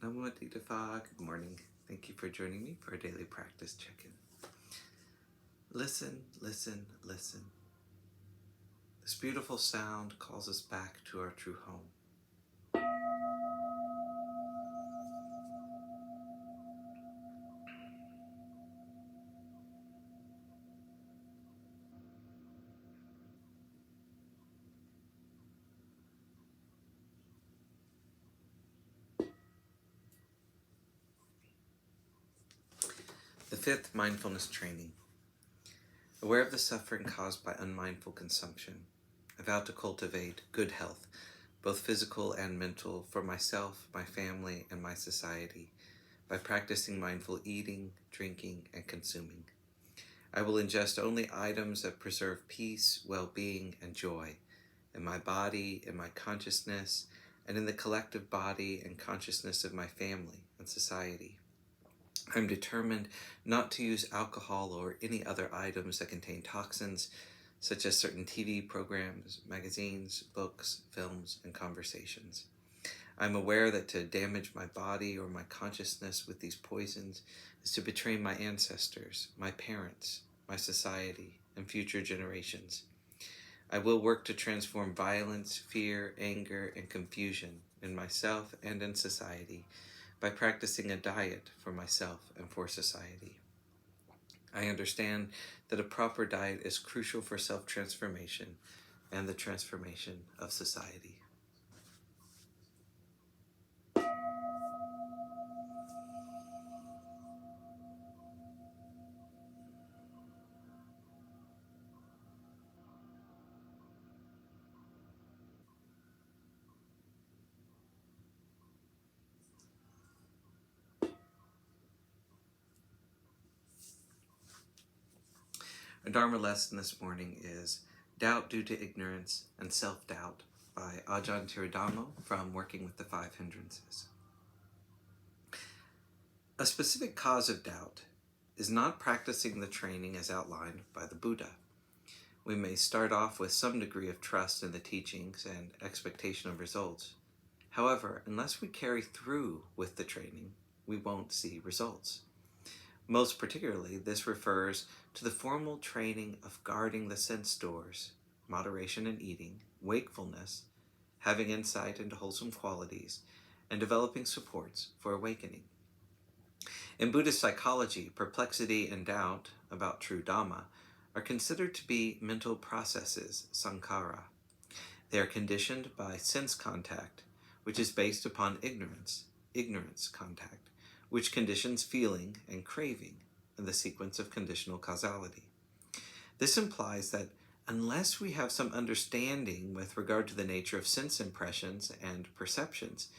Namo. Good morning. Thank you for joining me for a daily practice check-in. Listen, listen, listen. This beautiful sound calls us back to our true home. The fifth mindfulness training. Aware of the suffering caused by unmindful consumption, I vow to cultivate good health, both physical and mental, for myself, my family, and my society, by practicing mindful eating, drinking, and consuming. I will ingest only items that preserve peace, well-being, and joy in my body, in my consciousness, and in the collective body and consciousness of my family and society. I'm determined not to use alcohol or any other items that contain toxins, such as certain TV programs, magazines, books, films, and conversations. I'm aware that to damage my body or my consciousness with these poisons is to betray my ancestors, my parents, my society, and future generations. I will work to transform violence, fear, anger, and confusion in myself and in society by practicing a diet for myself and for society. I understand that a proper diet is crucial for self-transformation and the transformation of society. Our Dharma lesson this morning is Doubt Due to Ignorance and Self-Doubt by Ajahn Thiradhammo from Working with the Five Hindrances. A specific cause of doubt is not practicing the training as outlined by the Buddha. We may start off with some degree of trust in the teachings and expectation of results. However, unless we carry through with the training, we won't see results. Most particularly, this refers to the formal training of guarding the sense doors, moderation in eating, wakefulness, having insight into wholesome qualities, and developing supports for awakening. In Buddhist psychology, perplexity and doubt about true Dhamma are considered to be mental processes, sankhara. They are conditioned by sense contact, which is based upon ignorance contact, which conditions feeling and craving in the sequence of conditional causality. This implies that unless we have some understanding with regard to the nature of sense impressions and perceptions,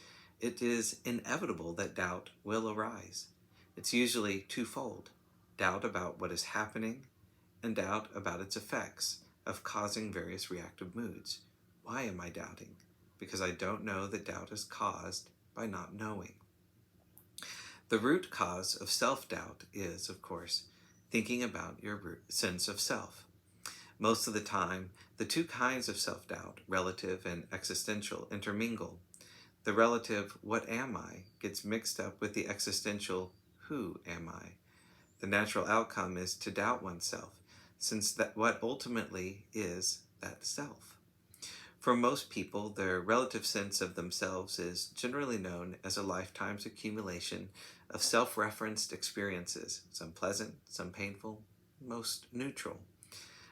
it is inevitable that doubt will arise. It's usually twofold: doubt about what is happening and doubt about its effects of causing various reactive moods. Why am I doubting? Because I don't know that doubt is caused by not knowing. The root cause of self-doubt is, of course, thinking about your sense of self. Most of the time, the two kinds of self-doubt, relative and existential, intermingle. The relative, what am I, gets mixed up with the existential, who am I? The natural outcome is to doubt oneself, since that what ultimately is that self. For most people, their relative sense of themselves is generally known as a lifetime's accumulation of self-referenced experiences, some pleasant, some painful, most neutral.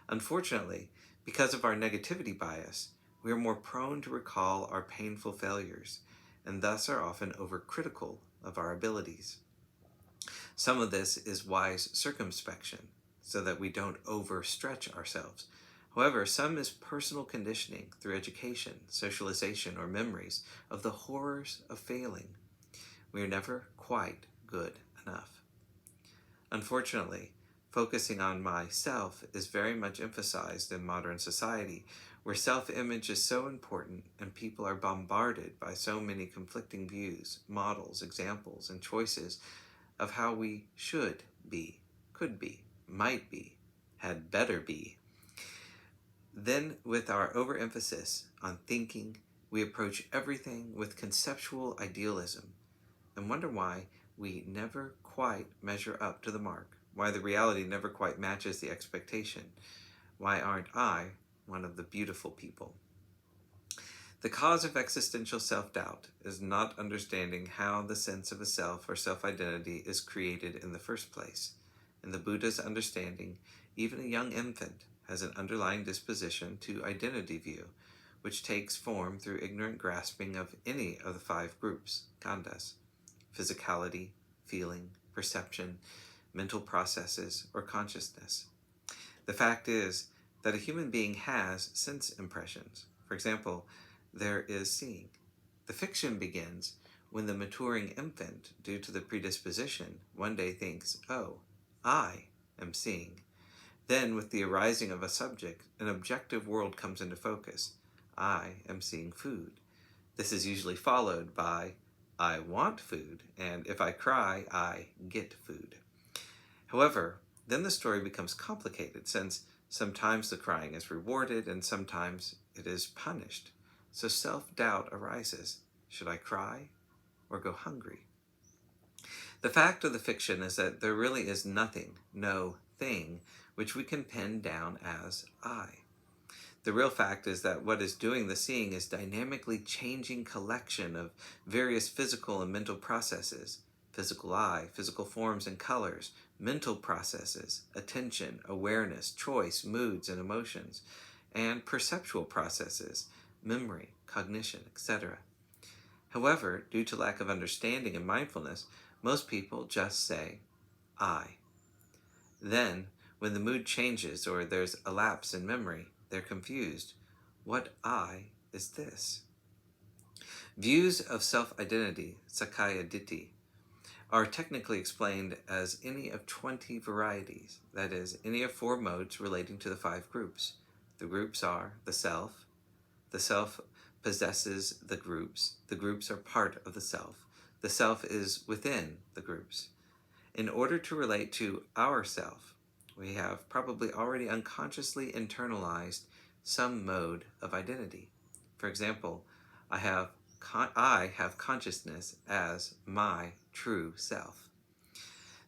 Unfortunately, because of our negativity bias, we are more prone to recall our painful failures, and thus are often overcritical of our abilities. Some of this is wise circumspection, so that we don't overstretch ourselves. However, some is personal conditioning through education, socialization, or memories of the horrors of failing. We are never quite good enough. Unfortunately, focusing on myself is very much emphasized in modern society, where self-image is so important and people are bombarded by so many conflicting views, models, examples, and choices of how we should be, could be, might be, had better be. Then, with our overemphasis on thinking, we approach everything with conceptual idealism, and wonder why we never quite measure up to the mark, why the reality never quite matches the expectation. Why aren't I one of the beautiful people? The cause of existential self-doubt is not understanding how the sense of a self or self-identity is created in the first place. In the Buddha's understanding, even a young infant has an underlying disposition to identity view, which takes form through ignorant grasping of any of the 5 groups, khandhas: physicality, feeling, perception, mental processes, or consciousness. The fact is that a human being has sense impressions. For example, there is seeing. The fiction begins when the maturing infant, due to the predisposition, one day thinks, "Oh, I am seeing." Then, with the arising of a subject, an objective world comes into focus. I am seeing food. This is usually followed by, I want food, and if I cry, I get food. However, then the story becomes complicated, since sometimes the crying is rewarded and sometimes it is punished. So self-doubt arises. Should I cry or go hungry? The fact of the fiction is that there really is nothing, no thing, which we can pin down as I. The real fact is that what is doing the seeing is dynamically changing collection of various physical and mental processes. Physical eye, physical forms and colors, mental processes, attention, awareness, choice, moods and emotions, and perceptual processes, memory, cognition, etc. However, due to lack of understanding and mindfulness, most people just say, I. Then, when the mood changes or there's a lapse in memory, they're confused. What I is this? Views of self-identity, Sakkaya Ditthi, are technically explained as any of 20 varieties, that is, any of 4 modes relating to the 5 groups. The groups are the self possesses the groups are part of the self is within the groups. In order to relate to our self, we have probably already unconsciously internalized some mode of identity. For example, I have consciousness as my true self.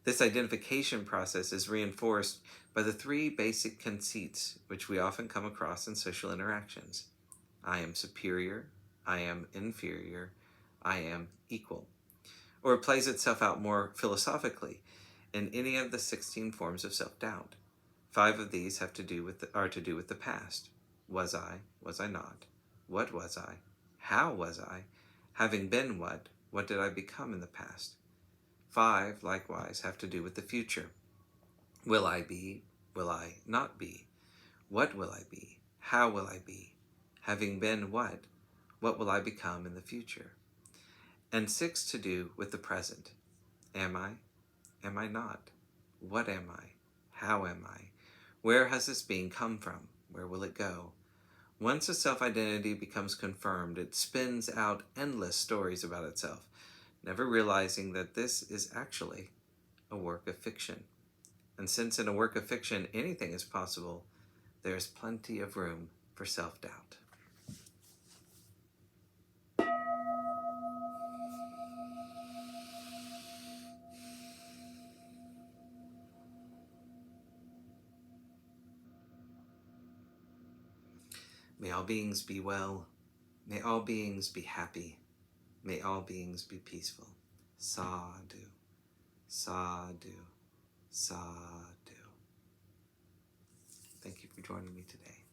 This identification process is reinforced by the 3 basic conceits which we often come across in social interactions. I am superior, I am inferior, I am equal. Or it plays itself out more philosophically in any of the 16 forms of self-doubt. 5 of these are to do with the past. Was I not? What was I? How was I? Having been what did I become in the past? 5, likewise, have to do with the future. Will I be? Will I not be? What will I be? How will I be? Having been what will I become in the future? And 6 to do with the present. Am I? Am I not? What am I? How am I? Where has this being come from? Where will it go? Once a self-identity becomes confirmed, it spins out endless stories about itself, never realizing that this is actually a work of fiction. And since in a work of fiction anything is possible, there is plenty of room for self-doubt. May all beings be well. May all beings be happy. May all beings be peaceful. Sadhu, sadhu, sadhu. Thank you for joining me today.